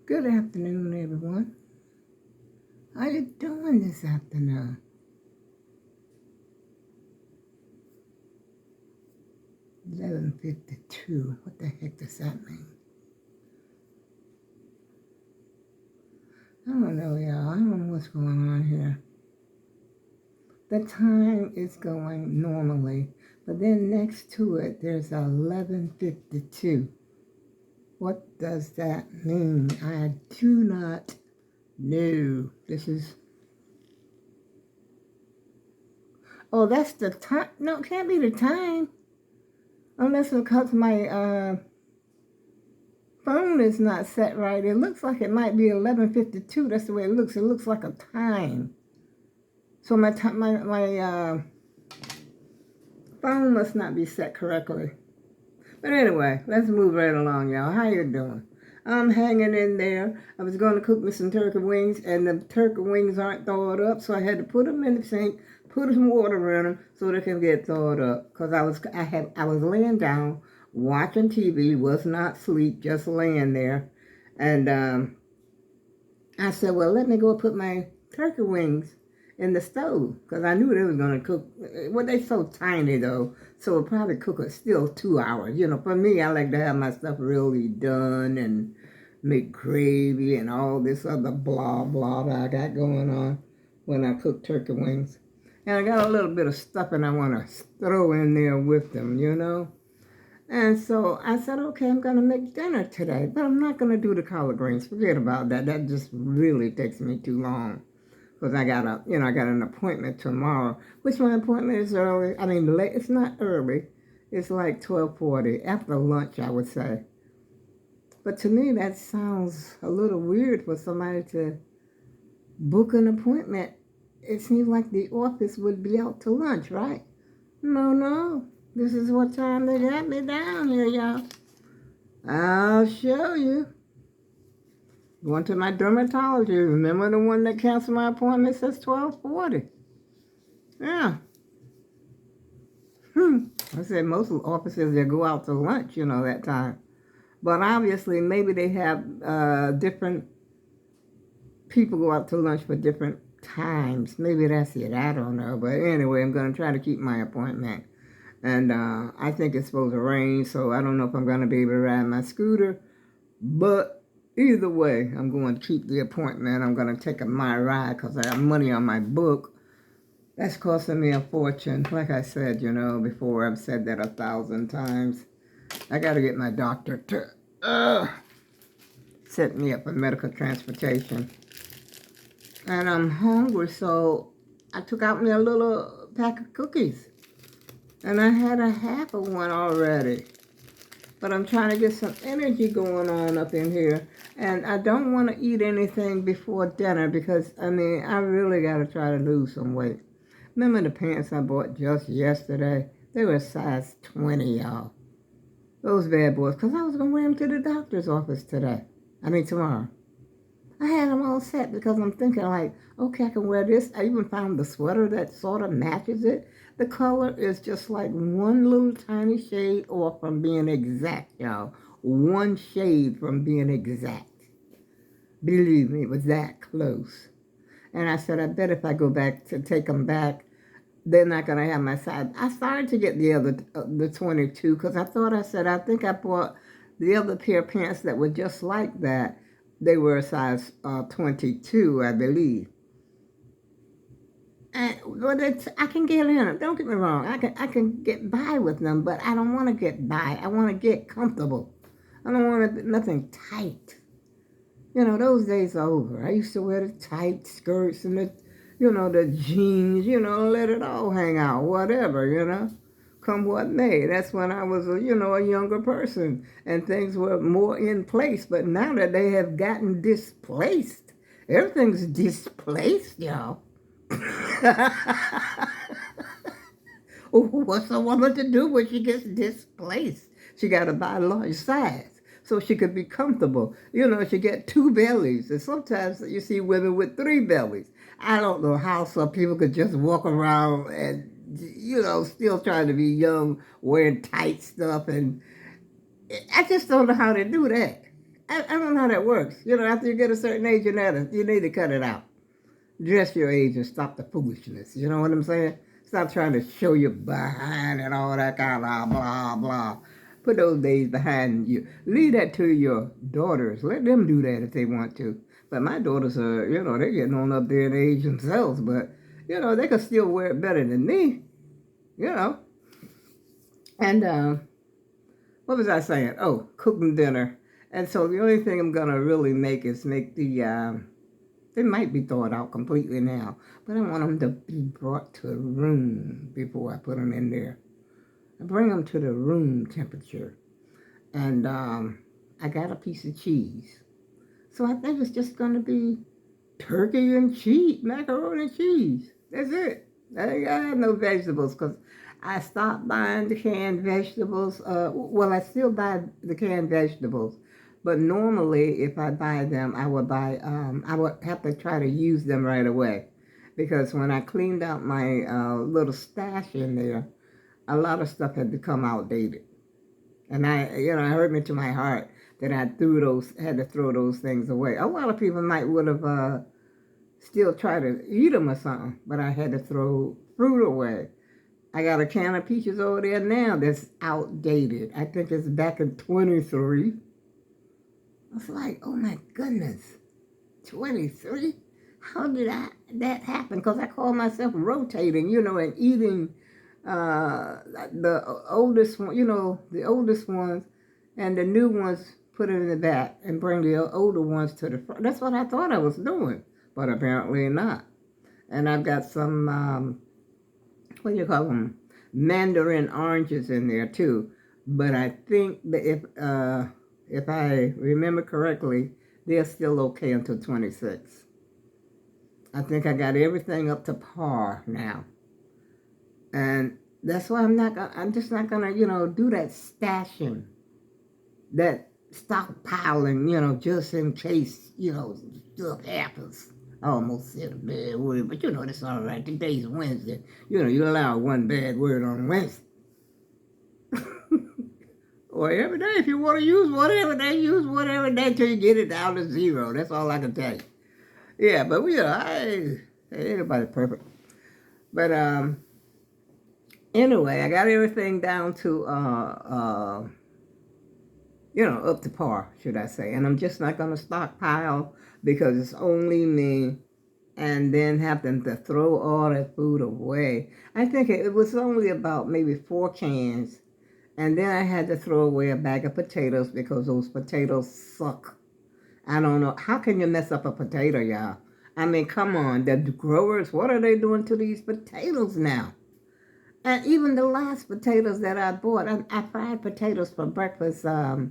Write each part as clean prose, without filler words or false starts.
Good afternoon, everyone. How you doing this afternoon? 11:52. What the heck does that mean? I don't know, y'all. I don't know what's going on here. The time is going normally, but then next to it, there's 11:52. What does that mean? I do not know. Oh, that's the time. No, it can't be the time. Unless because my phone is not set right. It looks like it might be 11:52. That's the way it looks. It looks like a time. So my phone must not be set correctly. But anyway, let's move right along, y'all. How you doing? I'm hanging in there. I was going to cook me some turkey wings, and the turkey wings aren't thawed up, so I had to put them in the sink, put some water in them so they can get thawed up. Cause I was laying down watching TV, was not asleep, just laying there, and I said, well, let me go put my turkey wings in the stove because I knew they was going to cook. Well, they so tiny, though, so it'll probably cook it still 2 hours. You know, for me, I like to have my stuff really done and make gravy and all this other blah, blah that I got going on when I cook turkey wings. And I got a little bit of stuffing I want to throw in there with them, you know. And so I said, okay, I'm going to make dinner today, but I'm not going to do the collard greens. Forget about that. That just really takes me too long because I got an appointment tomorrow, which my appointment is early. I mean, late. It's not early. It's like 12:40 after lunch, I would say. But to me, that sounds a little weird for somebody to book an appointment. It seems like the office would be out to lunch, right? No. This is what time they got me down here, y'all. I'll show you. Going to my dermatologist. Remember the one that canceled my appointment says 12:40. Yeah. I said most offices, they go out to lunch, that time. But obviously, maybe they have different people go out to lunch for different times. Maybe that's it. I don't know. But anyway, I'm going to try to keep my appointment. And I think it's supposed to rain, so I don't know if I'm going to be able to ride my scooter. But either way, I'm going to keep the appointment. I'm going to take my ride because I have money on my book. That's costing me a fortune. Like I said, before, I've said that 1,000 times. I got to get my doctor to set me up for medical transportation. And I'm hungry, so I took out me a little pack of cookies. And I had a half of one already. But I'm trying to get some energy going on up in here. And I don't want to eat anything before dinner because, I really got to try to lose some weight. Remember the pants I bought just yesterday? They were size 20, y'all. Those bad boys. Because I was going to wear them to the doctor's office tomorrow. I had them all set because I'm thinking like, okay, I can wear this. I even found the sweater that sort of matches it. The color is just like one little tiny shade off from being exact, y'all. One shade from being exact. Believe me, it was that close. And I said, I bet if I go back to take them back, they're not going to have my size. I started to get the other, the 22, because I think I bought the other pair of pants that were just like that. They were a size 22, I believe. And I can get in them. Don't get me wrong. I can get by with them, but I don't want to get by. I want to get comfortable. I don't want nothing tight. Those days are over. I used to wear the tight skirts and the jeans, let it all hang out, whatever, come what may. That's when I was, a younger person and things were more in place. But now that they have gotten displaced, everything's displaced, y'all. What's a woman to do when she gets displaced? She got to buy a large size so she could be comfortable. She get 2 bellies. And sometimes you see women with 3 bellies. I don't know how some people could just walk around and, still trying to be young, wearing tight stuff. And I just don't know how to do that. I don't know how that works. After you get a certain age, you need to cut it out. Dress your age and stop the foolishness. You know what I'm saying? Stop trying to show your behind and all that kind of blah, blah. Put those days behind you. Leave that to your daughters. Let them do that if they want to. But my daughters are, they're getting on up there in age themselves. But, they can still wear it better than me. And what was I saying? Oh, cooking dinner. And so the only thing I'm going to really make is make they might be thawed out completely now, but I want them to be brought to room before I put them in there. I bring them to the room temperature. And I got a piece of cheese. So I think it's just going to be turkey and cheese, macaroni and cheese. That's it. I have no vegetables because I stopped buying the canned vegetables. I still buy the canned vegetables. But normally, if I buy them, I would have to try to use them right away. Because when I cleaned out my little stash in there, a lot of stuff had become outdated. And it hurt me to my heart that I had to throw those things away. A lot of people would have still tried to eat them or something, but I had to throw fruit away. I got a can of peaches over there now that's outdated. I think it's back in 23. I was like, oh my goodness, 23? How did that happen? Because I call myself rotating, and eating the oldest one, the oldest ones, and the new ones put it in the back and bring the older ones to the front. That's what I thought I was doing, but apparently not. And I've got some, what do you call them, mandarin oranges in there too. But I think that if I remember correctly, they're still okay until 26. I think I got everything up to par now. And that's why I'm just not gonna, do that stashing, that stockpiling, just in case, stuff happens. I almost said a bad word, but that's all right. Today's Wednesday. You allow one bad word on Wednesday. Or every day, if you want to use whatever day till you get it down to zero. That's all I can tell you. Yeah, but ain't nobody perfect. But anyway, I got everything down to up to par, should I say? And I'm just not gonna stockpile because it's only me, and then having to throw all that food away. I think it was only about maybe 4 cans. And then I had to throw away a bag of potatoes because those potatoes suck. I don't know. How can you mess up a potato, y'all? I mean, come on. The growers, what are they doing to these potatoes now? And even the last potatoes that I bought, I fried potatoes for breakfast, I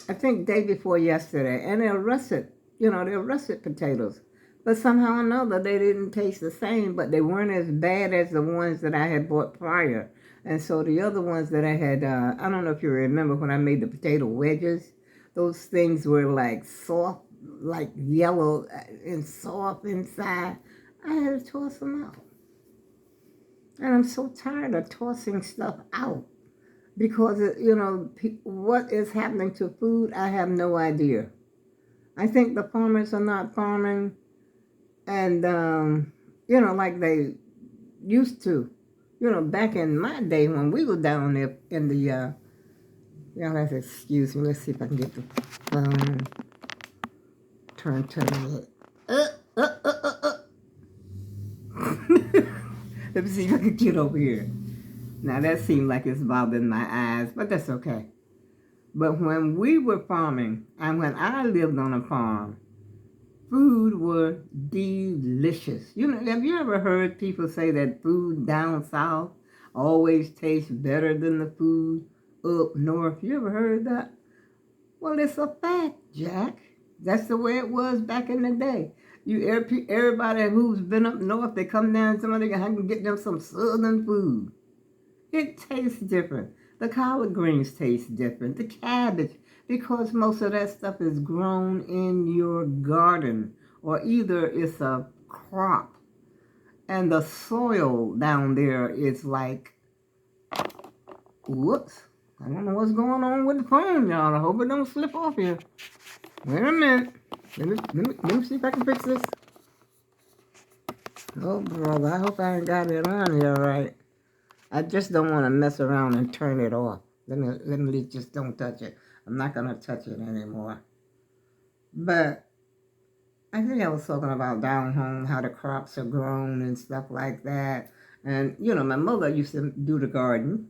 think day before yesterday. And they're russet, they're russet potatoes. But somehow or another, they didn't taste the same, but they weren't as bad as the ones that I had bought prior. And so the other ones that I had, I don't know if you remember when I made the potato wedges, those things were like soft, like yellow and soft inside. I had to toss them out. And I'm so tired of tossing stuff out because, what is happening to food, I have no idea. I think the farmers are not farming and, like they used to. Back in my day when we were down there in the, y'all have to excuse me. Let's see if I can get the phone turned to the, Let me see if I can get over here. Now that seemed like it's bothering my eyes, but that's okay. But when we were farming, and when I lived on a farm, food were delicious. Have you ever heard people say that food down south always tastes better than the food up north? You ever heard that? Well, it's a fact, Jack. That's the way it was back in the day. Everybody who's been up north, they come down, somebody can get them some southern food. It tastes different. The collard greens taste different. The cabbage, because most of that stuff is grown in your garden, or either it's a crop. And the soil down there is like, whoops, I don't know what's going on with the phone, y'all. I hope it don't slip off here. Wait a minute. Let me see if I can fix this. Oh, brother, I hope I ain't got it on here right. I just don't want to mess around and turn it off. Let me just don't touch it. I'm not going to touch it anymore. But I think I was talking about down home, how the crops are grown and stuff like that. And, you know, my mother used to do the garden.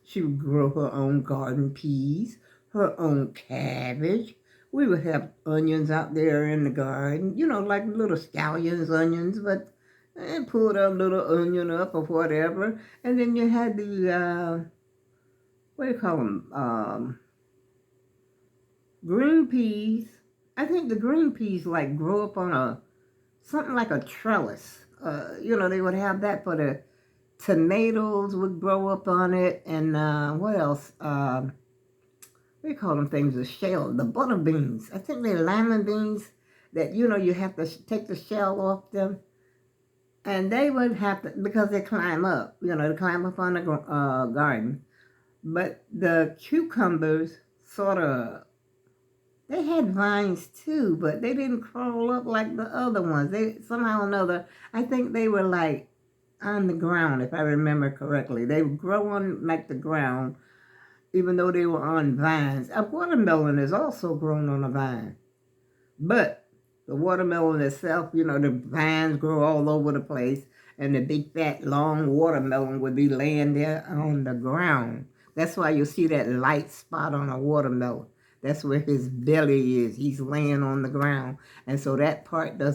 She would grow her own garden peas, her own cabbage. We would have onions out there in the garden, you know, like little scallions onions, but pulled a little onion up or whatever. And then you had the, what do you call them? Green peas. I think the green peas like grow up on something like a trellis. You know, they would have that for the tomatoes would grow up on it, and what else? We call them things the shell, the butter beans. I think they're lima beans that, you know, you have to take the shell off them. And they would have to, because they climb up, you know, they climb up on the garden. But the cucumbers sort of, they had vines too, but they didn't crawl up like the other ones. They, somehow or another, I think they were like on the ground, if I remember correctly. They would grow on like the ground, even though they were on vines. A watermelon is also grown on a vine. But the watermelon itself, you know, the vines grow all over the place, and the big, fat, long watermelon would be laying there on the ground. That's why you see that light spot on a watermelon. That's where his belly is. He's laying on the ground. And so that part doesn't